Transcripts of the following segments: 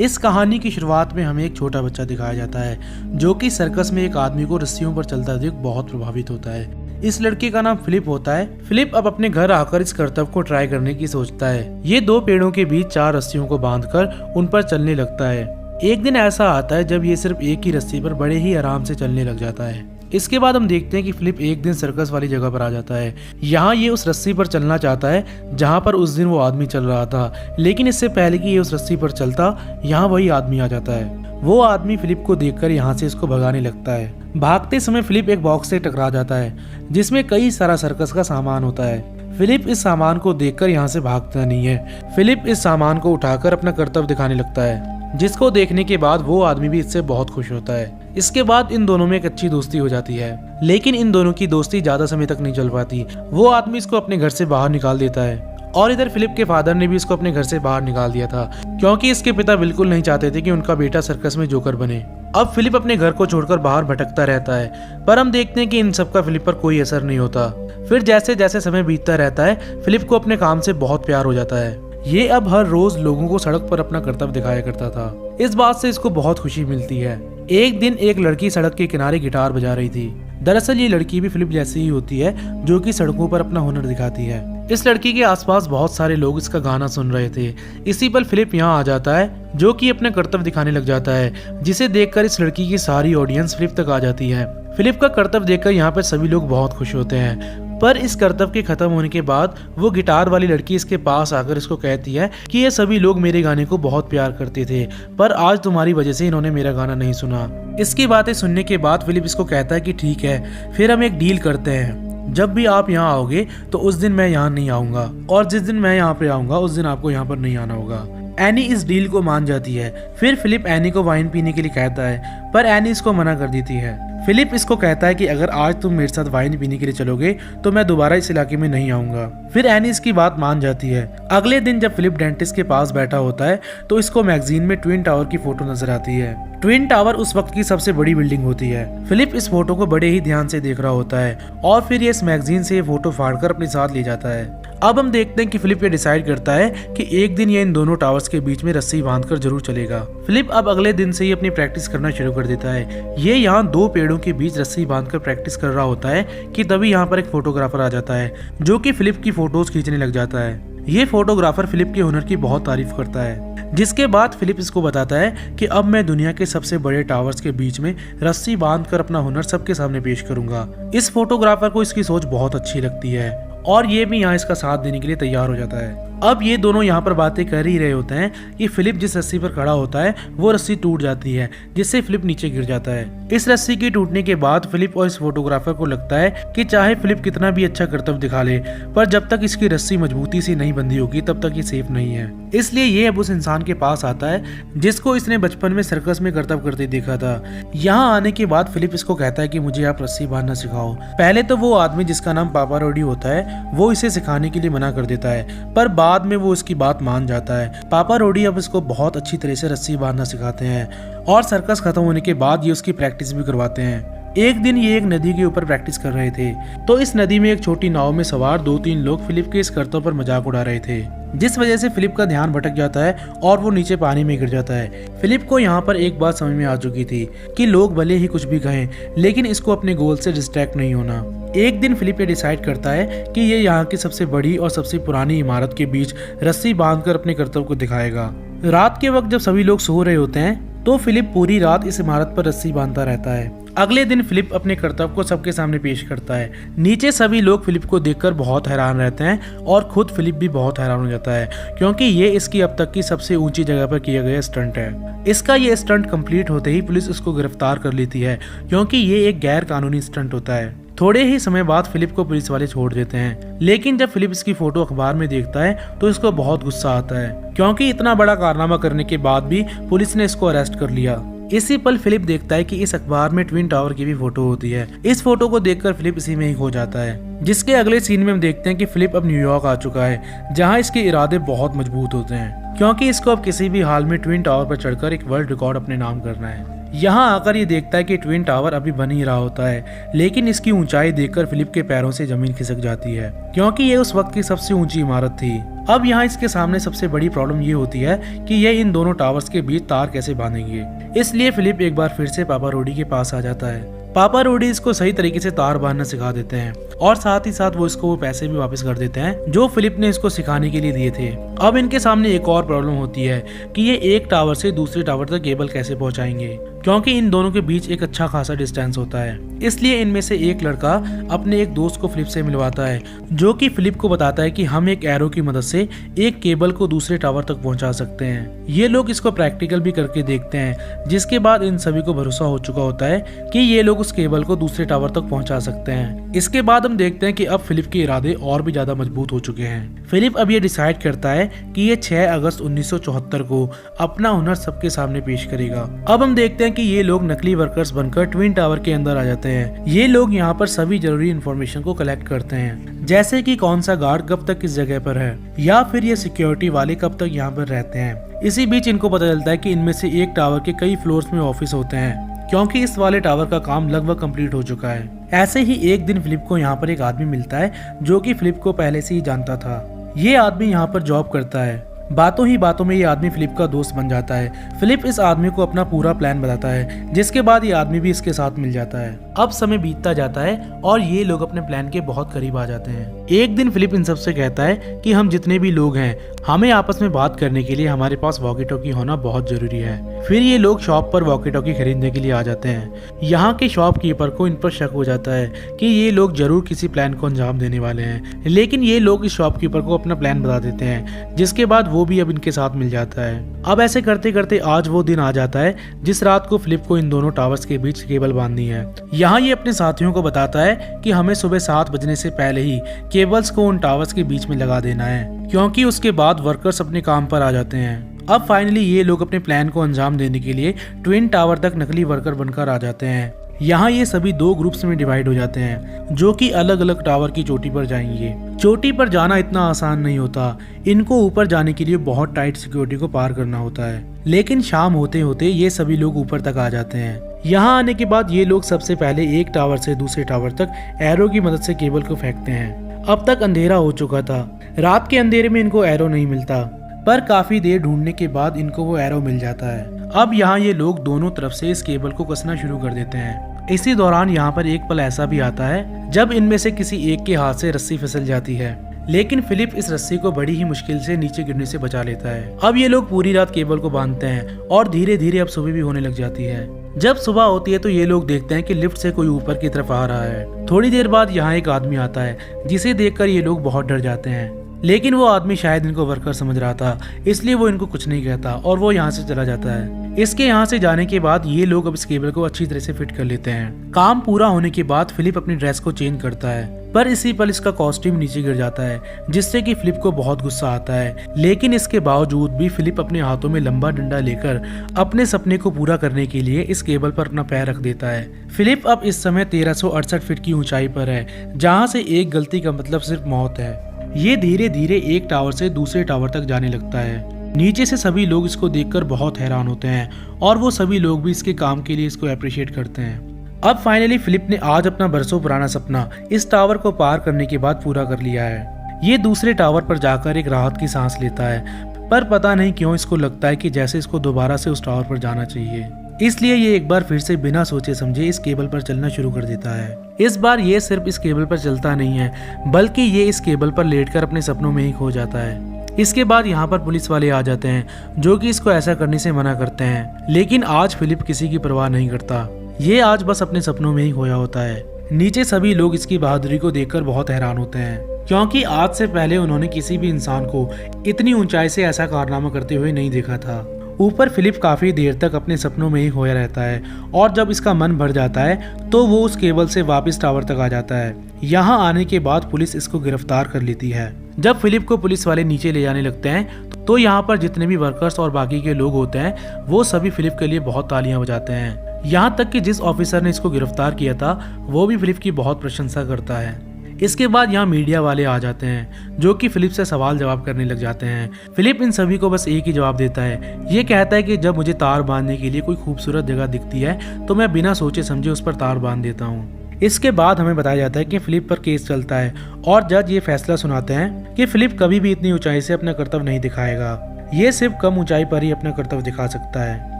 इस कहानी की शुरुआत में हमें एक छोटा बच्चा दिखाया जाता है जो कि सर्कस में एक आदमी को रस्सियों पर चलता देख बहुत प्रभावित होता है। इस लड़के का नाम फिलिप होता है। फिलिप अब अपने घर आकर इस कर्तव्य को ट्राई करने की सोचता है। ये 2 पेड़ों के बीच 4 रस्सियों को बांधकर उन पर चलने लगता है। एक दिन ऐसा आता है जब ये सिर्फ एक ही रस्सी पर बड़े ही आराम से चलने लग जाता है। इसके बाद हम देखते हैं कि फिलिप एक दिन सर्कस वाली जगह पर आ जाता है। यहाँ ये उस रस्सी पर चलना चाहता है जहाँ पर उस दिन वो आदमी चल रहा था, लेकिन इससे पहले कि ये उस रस्सी पर चलता, यहाँ वही आदमी आ जाता है। वो आदमी फिलिप को देखकर यहाँ से इसको भगाने लगता है। भागते समय फिलिप एक बॉक्स से टकरा जाता है जिसमें कई सारा सर्कस का सामान होता है। फिलिप इस सामान को देखकर यहाँ से भागता नहीं है। फिलिप इस सामान को उठाकर अपना कर्तव्य दिखाने लगता है, जिसको देखने के बाद वो आदमी भी इससे बहुत खुश होता है। इसके बाद इन दोनों में एक अच्छी दोस्ती हो जाती है, लेकिन इन दोनों की दोस्ती ज्यादा समय तक नहीं चल पाती। वो आदमी इसको अपने घर से बाहर निकाल देता है और इधर फिलिप के फादर ने भी इसको अपने घर से बाहर निकाल दिया था, क्योंकि इसके पिता बिल्कुल नहीं चाहते थे कि उनका बेटा सर्कस में जोकर बने। अब फिलिप अपने घर को छोड़कर बाहर भटकता रहता है, पर हम देखते हैं कि इन सब का फिलिप पर कोई असर नहीं होता। फिर जैसे जैसे समय बीतता रहता है, फिलिप को अपने काम से बहुत प्यार हो जाता है। ये अब हर रोज लोगों को सड़क पर अपना कर्तव्य दिखाया करता था। इस बात से इसको बहुत खुशी मिलती है। एक दिन एक लड़की सड़क के किनारे गिटार बजा रही थी। दरअसल ये लड़की भी फिलिप जैसी ही होती है, जो कि सड़कों पर अपना हुनर दिखाती है। इस लड़की के आसपास बहुत सारे लोग इसका गाना सुन रहे थे। इसी पर फिलिप यहाँ आ जाता है, जो कि अपना कर्तव्य दिखाने लग जाता है, जिसे देखकर इस लड़की की सारी ऑडियंस फिलिप तक आ जाती है। फिलिप का कर्तव्य देखकर यहाँ पर सभी लोग बहुत खुश होते हैं। पर इस कर्तव्य के खत्म होने के बाद वो गिटार वाली लड़की इसके पास आकर इसको कहती है कि ये सभी लोग मेरे गाने को बहुत प्यार करते थे, पर आज तुम्हारी वजह से इन्होंने मेरा गाना नहीं सुना। इसकी बातें सुनने के बाद फिलिप इसको कहता है कि ठीक है, फिर हम एक डील करते हैं। जब भी आप यहाँ आओगे तो उस दिन मैं यहाँ नहीं आऊंगा, और जिस दिन मैं यहाँ पे आऊंगा उस दिन आपको यहाँ पर नहीं आना होगा। एनी इस डील को मान जाती है। फिर फिलिप एनी को वाइन पीने के लिए कहता है, पर एनी इसको मना कर देती है। फिलिप इसको कहता है कि अगर आज तुम मेरे साथ वाइन पीने के लिए चलोगे तो मैं दोबारा इस इलाके में नहीं आऊंगा। फिर एनी इसकी बात मान जाती है। अगले दिन जब फिलिप डेंटिस्ट के पास बैठा होता है तो इसको मैगजीन में ट्विन टावर की फोटो नजर आती है। ट्विन टावर उस वक्त की सबसे बड़ी बिल्डिंग होती है। फिलिप इस फोटो को बड़े ही ध्यान से देख रहा होता है और फिर ये इस मैगजीन से ये फोटो फाड़कर अपने साथ ले जाता है। अब हम देखते हैं कि फिलिप ये डिसाइड करता है कि एक दिन ये इन दोनों टावर्स के बीच में रस्सी बांधकर जरूर चलेगा। फिलिप अब अगले दिन से ही अपनी प्रैक्टिस करना शुरू कर देता है। ये यहाँ 2 पेड़ों के बीच रस्सी बांधकर प्रैक्टिस कर रहा होता है कि तभी यहाँ पर एक फोटोग्राफर आ जाता है, जो कि फिलिप की फोटोज खींचने लग जाता है। ये फोटोग्राफर फिलिप के हुनर की बहुत तारीफ करता है, जिसके बाद फिलिप इसको बताता है कि अब मैं दुनिया के सबसे बड़े टावर्स के बीच में रस्सी बांधकर अपना हुनर सबके सामने पेश करूंगा। इस फोटोग्राफर को इसकी सोच बहुत अच्छी लगती है और ये भी यहाँ इसका साथ देने के लिए तैयार हो जाता है। अब ये दोनों यहाँ पर बातें कर ही रहे होते हैं कि फिलिप जिस रस्सी पर खड़ा होता है वो रस्सी टूट जाती है, जिससे फिलिप नीचे गिर जाता है। इस रस्सी के टूटने के बाद फिलिप और इस फोटोग्राफर को लगता है कि चाहे फिलिप कितना भी अच्छा कर्तव्य दिखा ले, पर जब तक इसकी रस्सी मजबूती से नहीं बंधी होगी तब तक ये सेफ नहीं है। इसलिए ये अब उस इंसान के पास आता है जिसको इसने बचपन में सर्कस में कर्तव्य करते देखा था। यहाँ आने के बाद फिलिप इसको कहता है कि मुझे आप रस्सी बांधना सिखाओ। पहले तो वो आदमी जिसका नाम पापा रोडी होता है वो इसे सिखाने के लिए मना कर देता है, पर बाद में वो इसकी बात मान जाता है। पापा रोडी अब इसको बहुत अच्छी तरह से रस्सी बांधना सिखाते हैं और सर्कस खत्म होने के बाद ये उसकी प्रैक्टिस भी करवाते हैं। एक दिन ये एक नदी के ऊपर प्रैक्टिस कर रहे थे, तो इस नदी में एक छोटी नाव में सवार 2-3 लोग फिलिप के इस कर्तव्य पर मजाक उड़ा रहे थे, जिस वजह से फिलिप का ध्यान भटक जाता है और वो नीचे पानी में गिर जाता है। फिलिप को यहाँ पर एक बात समझ में आ चुकी थी कि लोग भले ही कुछ भी कहें, लेकिन इसको अपने गोल से डिस्ट्रैक्ट नहीं होना। एक दिन फिलिप ये डिसाइड करता है कि ये यहाँ की सबसे बड़ी और सबसे पुरानी इमारत के बीच रस्सी बांधकर अपने कर्तव्य को दिखाएगा। रात के वक्त जब सभी लोग सो रहे होते हैं तो फिलिप पूरी रात इस इमारत पर रस्सी बांधता रहता है। अगले दिन फिलिप अपने कर्तव्य को सबके सामने पेश करता है। नीचे सभी लोग फिलिप को देखकर बहुत हैरान रहते हैं और खुद फिलिप भी बहुत हैरान हो जाता है, क्योंकि ये इसकी अब तक की सबसे ऊंची जगह पर किया गया स्टंट है। इसका ये स्टंट कंप्लीट होते ही पुलिस इसको गिरफ्तार कर लेती है, क्योंकि ये एक गैर कानूनी स्टंट होता है। थोड़े ही समय बाद फिलिप को पुलिस वाले छोड़ देते हैं, लेकिन जब फिलिप इसकी फोटो अखबार में देखता है तो इसको बहुत गुस्सा आता है, क्योंकि इतना बड़ा कारनामा करने के बाद भी पुलिस ने इसको अरेस्ट कर लिया। इसी पल फिलिप देखता है कि इस अखबार में ट्विन टावर की भी फोटो होती है। इस फोटो को देखकर फिलिप इसी में ही खो जाता है, जिसके अगले सीन में हम देखते हैं कि फिलिप अब न्यूयॉर्क आ चुका है, जहां इसके इरादे बहुत मजबूत होते हैं, क्योंकि इसको अब किसी भी हाल में ट्विन टावर पर चढ़कर एक वर्ल्ड रिकॉर्ड अपने नाम करना है। यहाँ आकर ये देखता है कि ट्विन टावर अभी बन ही रहा होता है, लेकिन इसकी ऊंचाई देखकर फिलिप के पैरों से जमीन खिसक जाती है, क्योंकि ये उस वक्त की सबसे ऊंची इमारत थी। अब यहाँ इसके सामने सबसे बड़ी प्रॉब्लम ये होती है कि ये इन दोनों टावर्स के बीच तार कैसे बांधेंगे। इसलिए फिलिप एक बार फिर से पापा रोडी के पास आ जाता है। पापा रोडी इसको सही तरीके से तार बांधना सिखा देते हैं और साथ ही साथ वो इसको वो पैसे भी वापस कर देते हैं जो फिलिप ने इसको सिखाने के लिए दिए थे। अब इनके सामने एक और प्रॉब्लम होती है कि ये एक टावर से दूसरे टावर तक केबल कैसे पहुंचाएंगे, क्योंकि इन दोनों के बीच एक अच्छा खासा डिस्टेंस होता है। इसलिए इनमें से एक लड़का अपने एक दोस्त को फिलिप से मिलवाता है, जो कि फिलिप को बताता है कि हम एक एरो की मदद से एक केबल को दूसरे टावर तक पहुंचा सकते हैं। ये लोग इसको प्रैक्टिकल भी करके देखते हैं, जिसके बाद इन सभी को भरोसा हो चुका होता है कि ये लोग उस केबल को दूसरे टावर तक पहुंचा सकते हैं। इसके बाद हम देखते हैं कि अब फिलिप के इरादे और भी ज्यादा मजबूत हो चुके हैं। फिलिप अब ये डिसाइड करता है कि ये 6 अगस्त 1974 को अपना हुनर सबके सामने पेश करेगा। अब हम देखते हैं कि ये लोग नकली वर्कर्स बनकर ट्विन टावर के अंदर आ जाते हैं। ये लोग यहाँ पर सभी जरूरी इंफॉर्मेशन को कलेक्ट करते हैं, जैसे कि कौन सा गार्ड कब तक किस जगह पर है, या फिर ये सिक्योरिटी वाले कब तक यहाँ पर रहते हैं। इसी बीच इनको पता चलता है कि इनमें से एक टावर के कई फ्लोर्स में ऑफिस होते हैं, क्योंकि इस वाले टावर का काम लगभग कंप्लीट हो चुका है। ऐसे ही एक दिन फिलिप को यहाँ पर एक आदमी मिलता है जो कि फिलिप को पहले से ही जानता था। ये आदमी यहाँ पर जॉब करता है। बातों ही बातों में ये आदमी फिलिप का दोस्त बन जाता है। फिलिप इस आदमी को अपना पूरा प्लान बताता है, जिसके बाद ये आदमी भी इसके साथ मिल जाता है। अब समय बीतता जाता है और ये लोग अपने प्लान के बहुत करीब आ जाते हैं। एक दिन फिलिप इन सबसे कहता है कि हम जितने भी लोग हैं, हमें आपस में बात करने के लिए हमारे पास वॉकी टॉकी होना बहुत जरूरी है। फिर ये लोग शॉप पर वॉकी टॉकी खरीदने के लिए आ जाते हैं। यहाँ के शॉपकीपर को इन पर शक हो जाता है कि ये लोग जरूर किसी प्लान को अंजाम देने वाले हैं, लेकिन ये लोग इस शॉपकीपर को अपना प्लान बता देते हैं, जिसके बाद वो भी अब इनके साथ मिल जाता है। अब ऐसे करते करते आज वो दिन आ जाता है जिस रात को फिलिप को इन दोनों टावर्स के बीच केबल बांधनी है। यहाँ ये अपने साथियों को बताता है कि हमें सुबह 7 बजने से पहले ही केबल्स को उन टावर्स के बीच में लगा देना है, क्योंकि उसके बाद वर्कर्स अपने काम पर आ जाते हैं। अब फाइनली ये लोग अपने प्लान को अंजाम देने के लिए ट्विन टावर तक नकली वर्कर बनकर आ जाते हैं। यहाँ ये सभी 2 ग्रुप्स में डिवाइड हो जाते हैं, जो कि अलग अलग टावर की चोटी पर जाएंगे। चोटी पर जाना इतना आसान नहीं होता, इनको ऊपर जाने के लिए बहुत टाइट सिक्योरिटी को पार करना होता है। लेकिन शाम होते होते ये सभी लोग ऊपर तक आ जाते हैं। यहाँ आने के बाद ये लोग सबसे पहले एक टावर से दूसरे टावर तक एरो की मदद से केबल को फेंकते हैं। अब तक अंधेरा हो चुका था। रात के अंधेरे में इनको एरो नहीं मिलता, पर काफी देर ढूंढने के बाद इनको वो एरो मिल जाता है। अब यहाँ ये लोग दोनों तरफ से इस केबल को कसना शुरू कर देते हैं। इसी दौरान यहाँ पर एक पल ऐसा भी आता है जब इनमें से किसी एक के हाथ से रस्सी फिसल जाती है, लेकिन फिलिप इस रस्सी को बड़ी ही मुश्किल से नीचे गिरने से बचा लेता है। अब ये लोग पूरी रात केबल को बांधते हैं और धीरे धीरे अब सुबह भी होने लग जाती है। जब सुबह होती है तो ये लोग देखते हैं कि लिफ्ट से कोई ऊपर की तरफ आ रहा है। थोड़ी देर बाद यहाँ एक आदमी आता है, जिसे देखकर ये लोग बहुत डर जाते हैं, लेकिन वो आदमी शायद इनको वर्कर समझ रहा था, इसलिए वो इनको कुछ नहीं कहता और वो यहाँ से चला जाता है। इसके यहाँ से जाने के बाद ये लोग अब इस केबल को अच्छी तरह से फिट कर लेते हैं। काम पूरा होने के बाद फिलिप अपनी ड्रेस को चेंज करता है, पर इसी पल इसका कॉस्ट्यूम नीचे गिर जाता है, जिससे कि फिलिप को बहुत गुस्सा आता है। लेकिन इसके बावजूद भी फिलिप अपने हाथों में लंबा डंडा लेकर अपने सपने को पूरा करने के लिए इस केबल पर अपना पैर रख देता है। फिलिप अब इस समय 1368 फीट की ऊंचाई पर है, जहाँ से एक गलती का मतलब सिर्फ मौत है। ये धीरे धीरे एक टावर से दूसरे टावर तक जाने लगता है। नीचे से सभी लोग इसको देखकर बहुत हैरान होते हैं और वो सभी लोग भी इसके काम के लिए इसको अप्रिशिएट करते हैं। अब फाइनली फिलिप ने आज अपना बरसों पुराना सपना इस टावर को पार करने के बाद पूरा कर लिया है। ये दूसरे टावर पर जाकर एक राहत की सांस लेता है, पर पता नहीं क्यों इसको लगता है कि जैसे इसको दोबारा से उस टावर पर जाना चाहिए। इसलिए ये एक बार फिर से बिना सोचे समझे इस केबल पर चलना शुरू कर देता है। इस बार ये सिर्फ इस केबल पर चलता नहीं है, बल्कि ये इस केबल पर लेटकर अपने सपनों में ही खो जाता है। इसके बाद यहाँ पर पुलिस वाले आ जाते हैं, जो कि इसको ऐसा करने से मना करते हैं, लेकिन आज फिलिप किसी की परवाह नहीं करता। ये आज बस अपने सपनों में ही खोया होता है। नीचे सभी लोग इसकी बहादुरी को देखकर बहुत हैरान होते हैं, क्योंकि आज से पहले उन्होंने किसी भी इंसान को इतनी ऊंचाई से ऐसा कारनामा करते हुए नहीं देखा था। ऊपर फिलिप काफी देर तक अपने सपनों में ही खोया रहता है और जब इसका मन भर जाता है तो वो उस केबल से वापस टावर तक आ जाता है। यहाँ आने के बाद पुलिस इसको गिरफ्तार कर लेती है। जब फिलिप को पुलिस वाले नीचे ले जाने लगते हैं तो यहाँ पर जितने भी वर्कर्स और बाकी के लोग होते हैं वो सभी फिलिप के लिए बहुत तालियां बजाते हैं। यहाँ तक कि जिस ऑफिसर ने इसको गिरफ्तार किया था वो भी फिलिप की बहुत प्रशंसा करता है। इसके बाद यहाँ मीडिया वाले आ जाते हैं जो कि फिलिप से सवाल जवाब करने लग जाते हैं। फिलिप इन सभी को बस एक ही जवाब देता है, ये कहता है कि जब मुझे तार बांधने के लिए कोई खूबसूरत जगह दिखती है तो मैं बिना सोचे समझे उस पर तार बांध देता हूँ। इसके बाद हमें बताया जाता है कि फिलिप पर केस चलता है और जज ये फैसला सुनाते हैं कि फिलिप कभी भी इतनी ऊंचाई से अपना कर्तव्य नहीं दिखाएगा, ये सिर्फ कम ऊंचाई पर ही अपना कर्तव्य दिखा सकता है।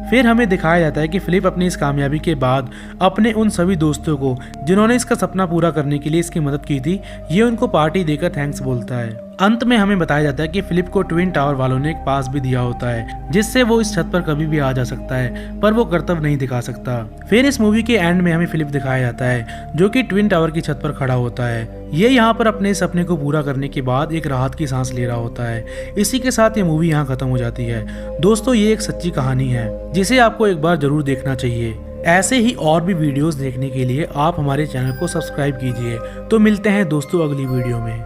फिर हमें दिखाया जाता है कि फिलिप अपनी इस कामयाबी के बाद अपने उन सभी दोस्तों को जिन्होंने इसका सपना पूरा करने के लिए इसकी मदद की थी, ये उनको पार्टी देकर थैंक्स बोलता है। अंत में हमें बताया जाता है कि फिलिप को ट्विन टावर वालों ने एक पास भी दिया होता है जिससे वो इस छत पर कभी भी आ जा सकता है, पर वो कर्तव्य नहीं दिखा सकता। फिर इस मूवी के एंड में हमें फिलिप दिखाया जाता है जो कि ट्विन टावर की छत पर खड़ा होता है। ये यहाँ पर अपने सपने को पूरा करने के बाद एक राहत की सांस ले रहा होता है। इसी के साथ ये मूवी यहाँ खत्म हो जाती है। दोस्तों, ये एक सच्ची कहानी है जिसे आपको एक बार जरूर देखना चाहिए। ऐसे ही और भी वीडियोस देखने के लिए आप हमारे चैनल को सब्सक्राइब कीजिए। तो मिलते हैं दोस्तों अगली वीडियो में।